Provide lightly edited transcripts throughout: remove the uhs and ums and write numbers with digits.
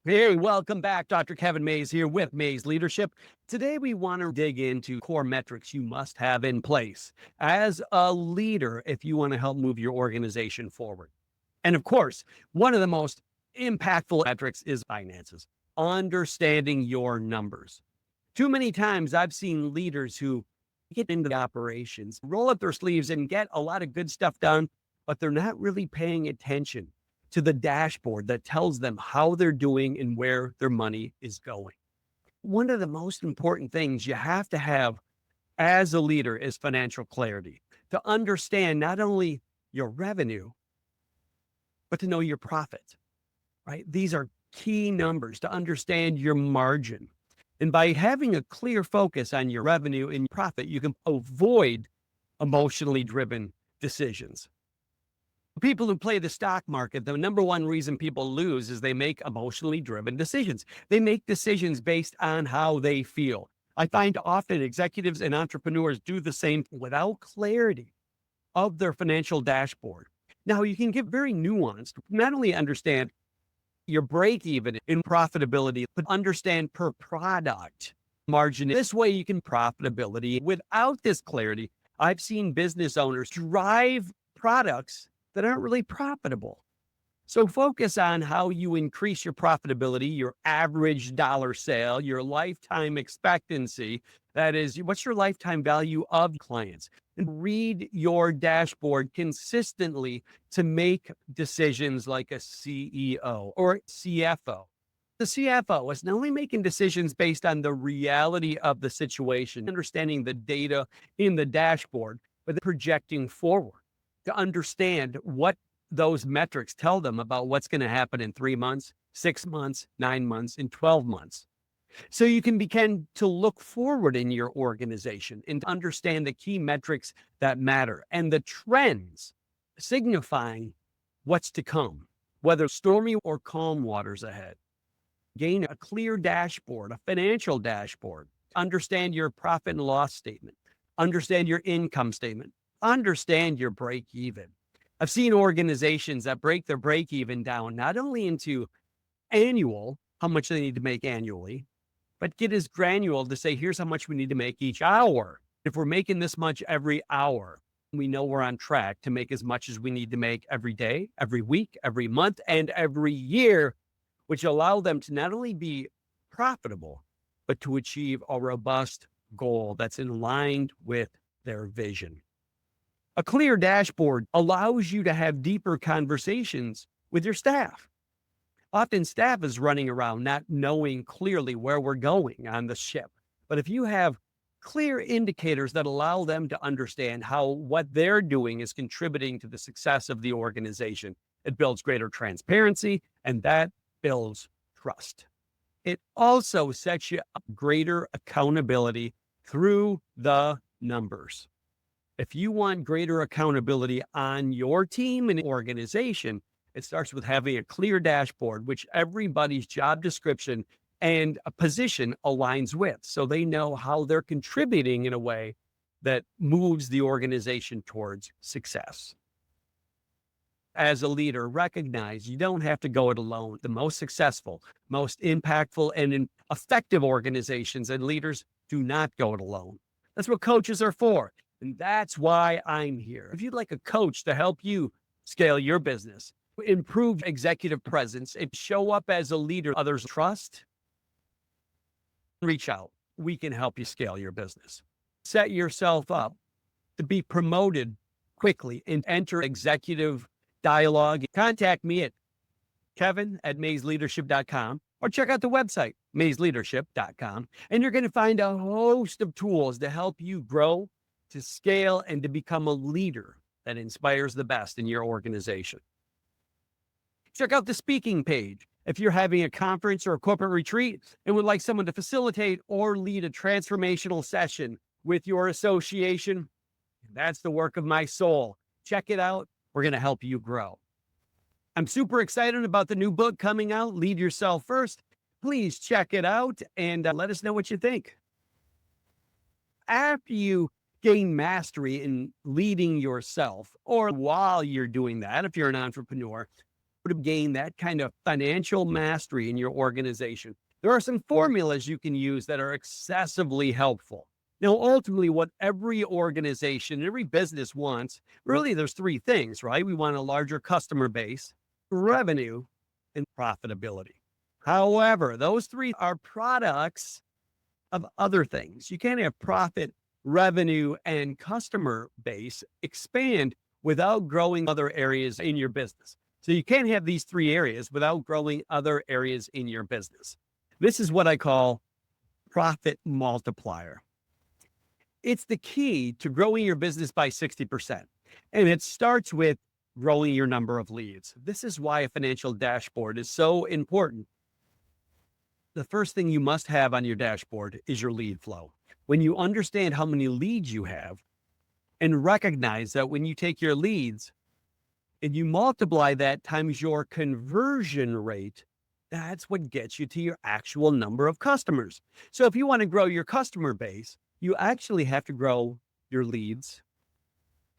Hey, welcome back. Dr. Kevin Mays here with Mays Leadership. Today, we want to dig into core metrics you must have in place as a leader if you want to help move your organization forward. And of course, one of the most impactful metrics is finances, understanding your numbers. Too many times I've seen leaders who get into the operations, roll up their sleeves and get a lot of good stuff done, but they're not really paying attention to the dashboard that tells them how they're doing and where their money is going. One of the most important things you have to have as a leader is financial clarity to understand not only your revenue, but to know your profit, right? These are key numbers to understand your margin. And by having a clear focus on your revenue and profit, you can avoid emotionally driven decisions. People who play the stock market, the number one reason people lose is they make emotionally driven decisions. They make decisions based on how they feel. I find often executives and entrepreneurs do the same without clarity of their financial dashboard. Now, you can get very nuanced, not only understand your break even in profitability, but understand per product margin. This way you can profitability. Without this clarity, I've seen business owners drive products that aren't really profitable. So focus on how you increase your profitability, your average dollar sale, your lifetime expectancy. That is, what's your lifetime value of clients? And read your dashboard consistently to make decisions like a CEO or CFO. The CFO is not only making decisions based on the reality of the situation, understanding the data in the dashboard, but projecting forward to understand what those metrics tell them about what's going to happen in 3 months, 6 months, 9 months, and 12 months. So you can begin to look forward in your organization and understand the key metrics that matter and the trends signifying what's to come, whether stormy or calm waters ahead. Gain a clear dashboard, a financial dashboard. Understand your profit and loss statement. Understand your income statement. Understand your break even. I've seen organizations that break their break even down not only into annual, how much they need to make annually, but get as granular to say, here's how much we need to make each hour. If we're making this much every hour, we know we're on track to make as much as we need to make every day, every week, every month, and every year, which allow them to not only be profitable, but to achieve a robust goal that's in line with their vision. A clear dashboard allows you to have deeper conversations with your staff. Often staff is running around not knowing clearly where we're going on the ship. But if you have clear indicators that allow them to understand how what they're doing is contributing to the success of the organization, it builds greater transparency and that builds trust. It also sets you up greater accountability through the numbers. If you want greater accountability on your team and organization, it starts with having a clear dashboard, which everybody's job description and a position aligns with. So they know how they're contributing in a way that moves the organization towards success. As a leader, recognize you don't have to go it alone. The most successful, most impactful, and effective organizations and leaders do not go it alone. That's what coaches are for. And that's why I'm here. If you'd like a coach to help you scale your business, improve executive presence, and show up as a leader others trust, reach out. We can help you scale your business. Set yourself up to be promoted quickly and enter executive dialogue. Contact me at kevin@maysleadership.com or check out the website, maysleadership.com. And you're going to find a host of tools to help you grow, to scale, and to become a leader that inspires the best in your organization. Check out the speaking page. If you're having a conference or a corporate retreat and would like someone to facilitate or lead a transformational session with your association, that's the work of my soul. Check it out. We're going to help you grow. I'm super excited about the new book coming out, Lead Yourself First. Please check it out and let us know what you think. After you gain mastery in leading yourself, or while you're doing that, if you're an entrepreneur, to gain that kind of financial mastery in your organization, there are some formulas you can use that are excessively helpful. Now, ultimately, what every organization, every business wants, really, there's three things, right? We want a larger customer base, revenue, and profitability. However, those three are products of other things. You can't have profit, revenue, and customer base expand without growing other areas in your business. So you can't have these three areas without growing other areas in your business. This is what I call profit multiplier. It's the key to growing your business by 60%. And it starts with growing your number of leads. This is why a financial dashboard is so important. The first thing you must have on your dashboard is your lead flow. When you understand how many leads you have and recognize that when you take your leads and you multiply that times your conversion rate, that's what gets you to your actual number of customers. So if you want to grow your customer base, you actually have to grow your leads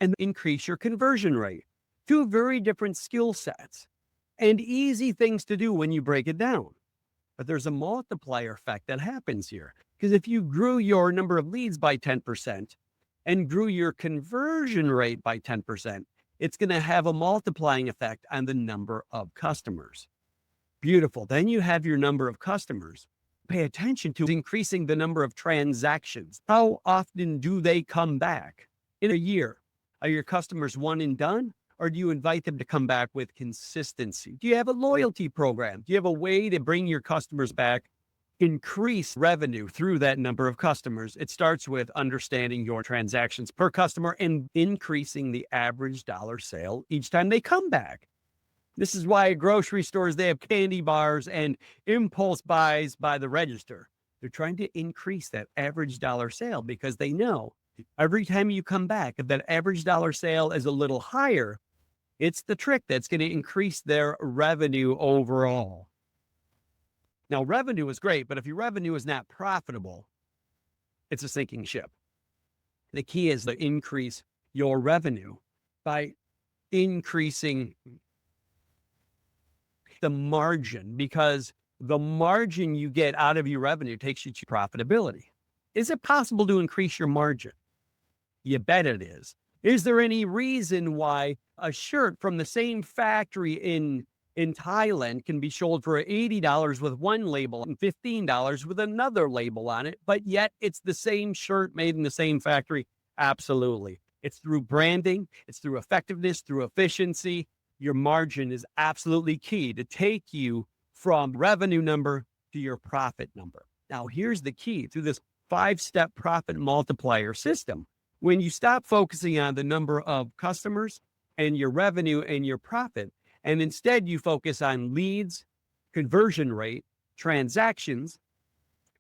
and increase your conversion rate. Two very different skill sets and easy things to do when you break it down. But there's a multiplier effect that happens here. Because if you grew your number of leads by 10% and grew your conversion rate by 10%, it's going to have a multiplying effect on the number of customers. Beautiful. Then you have your number of customers. Pay attention to increasing the number of transactions. How often do they come back in a year? Are your customers one and done? Or do you invite them to come back with consistency? Do you have a loyalty program? Do you have a way to bring your customers back, increase revenue through that number of customers? It starts with understanding your transactions per customer and increasing the average dollar sale each time they come back. This is why at grocery stores, they have candy bars and impulse buys by the register. They're trying to increase that average dollar sale because they know every time you come back, if that average dollar sale is a little higher, it's the trick that's going to increase their revenue overall. Now, revenue is great, but if your revenue is not profitable, it's a sinking ship. The key is to increase your revenue by increasing the margin, because the margin you get out of your revenue takes you to profitability. Is it possible to increase your margin? You bet it is. Is there any reason why a shirt from the same factory in Thailand can be sold for $80 with one label and $15 with another label on it, but yet it's the same shirt made in the same factory? Absolutely. It's through branding, it's through effectiveness, through efficiency. Your margin is absolutely key to take you from revenue number to your profit number. Now, here's the key through this 5-step profit multiplier system. When you stop focusing on the number of customers and your revenue and your profit, and instead you focus on leads, conversion rate, transactions,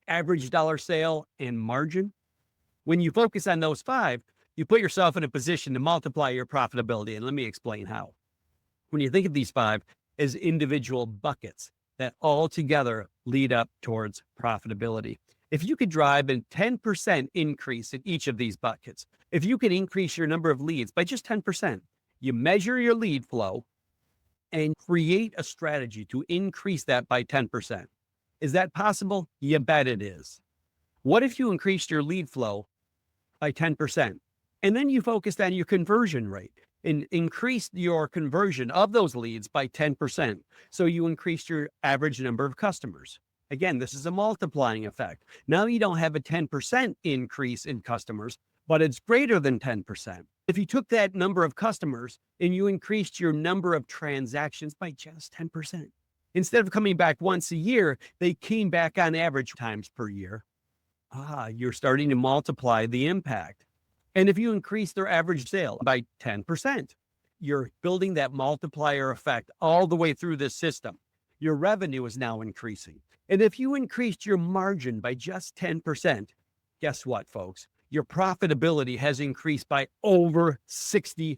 average dollar sale, and margin. When you focus on those 5, you put yourself in a position to multiply your profitability. And let me explain how. When you think of these 5 as individual buckets that all together lead up towards profitability. If you could drive a 10% increase in each of these buckets, if you could increase your number of leads by just 10%, you measure your lead flow and create a strategy to increase that by 10%. Is that possible? You bet it is. What if you increased your lead flow by 10% and then you focused on your conversion rate and increased your conversion of those leads by 10%? So you increased your average number of customers. Again, this is a multiplying effect. Now you don't have a 10% increase in customers, but it's greater than 10%. If you took that number of customers and you increased your number of transactions by just 10%, instead of coming back once a year, they came back on average times per year. You're starting to multiply the impact. And if you increase their average sale by 10%, you're building that multiplier effect all the way through this system. Your revenue is now increasing. And if you increased your margin by just 10%, guess what, folks? Your profitability has increased by over 60%.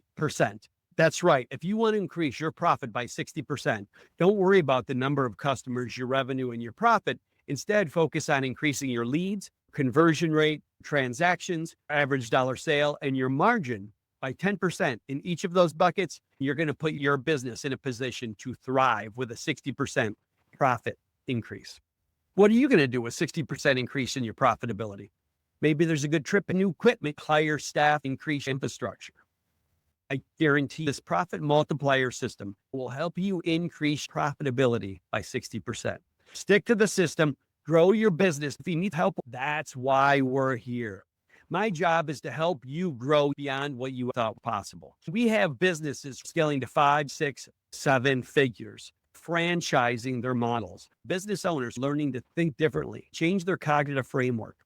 That's right. If you want to increase your profit by 60%, don't worry about the number of customers, your revenue, and your profit. Instead, focus on increasing your leads, conversion rate, transactions, average dollar sale, and your margin by 10% in each of those buckets, you're going to put your business in a position to thrive with a 60% profit increase. What are you going to do with 60% increase in your profitability? Maybe there's a good trip in new equipment, hire staff, increase infrastructure. I guarantee this profit multiplier system will help you increase profitability by 60%. Stick to the system, grow your business. If you need help, that's why we're here. My job is to help you grow beyond what you thought possible. We have businesses scaling to 5, 6, 7 figures, franchising their models, business owners learning to think differently, change their cognitive framework,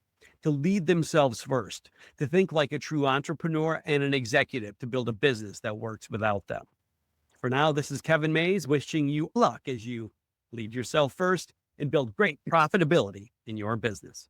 to lead themselves first, to think like a true entrepreneur and an executive, to build a business that works without them. For now, this is Kevin Mays wishing you luck as you lead yourself first and build great profitability in your business.